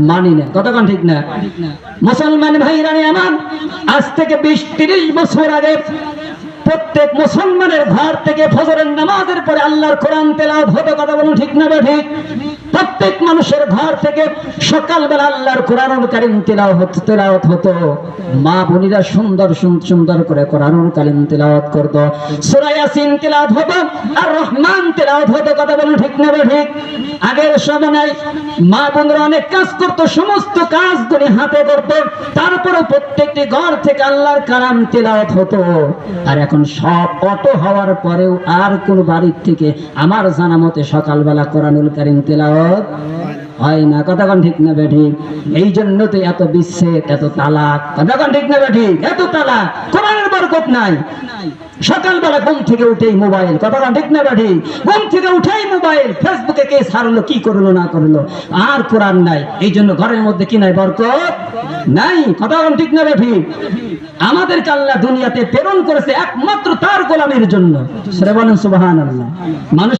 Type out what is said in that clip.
মানি না, কতক্ষণ ঠিক না? মুসলমান ভাইরা আমার, আজ থেকে 20-30 বছর আগে প্রত্যেক মুসলমানের ঘর থেকে ফজরের নামাজের পরে আল্লাহর কোরআন তেলাওয়াত হতো, কথা বলুন ঠিক না ঠিক? প্রত্যেক মানুষের ঘর থেকে সকালবেলা আল্লাহর কোরআনুল কারীম তেলাওয়াত হতো। মা বোনেরা সুন্দর সুন্দর করে কোরআনুল কারীম তেলাওয়াত করতো, সূরা ইয়াসিন তেলাওয়াত হতো, আর রহমান তেলাওয়াত হতো, কথা বলুন ঠিক না ঠিক? আগের সময় মা বোনেরা অনেক কাজ করতো, সমস্ত কাজগুলি হাতে করতো, তারপরে প্রত্যেকটি ঘর থেকে আল্লাহর কালাম তেলাওয়াত হতো। আর এখন সব অটো হওয়ার পরেও আর কোন বাড়ির থেকে আমার জানা মতে সকালবেলা কোরআনুল কারীম তেলাওয়াত হয় না, কতক্ষণ ঠিক না বেঠিক? এই জন্য তো এত বিচ্ছেদ, এত তালাক, কতক্ষণ ঠিক না বেঠিক? এত তালাক, কোরআনের বরকত নাই। সকালবেলা ঘুম থেকে উঠেই মোবাইল, কতক্ষণ ঠিক না বেঠিক? ঘুম থেকে উঠেই মোবাইল, ফেসবুকে কে ছাড়লো, কি করলো না করলো, আর কোরআন নাই। এই জন্য ঘরের মধ্যে কি নাই? বরকত নাই, কতক্ষণ ঠিক না বেঠিক? আমাদেরকে আল্লাহ দুনিয়াতে প্রেরণ করেছে একমাত্র তার গোলামের জন্য। সেটা বলেন সুবহানাল্লাহ। মানুষ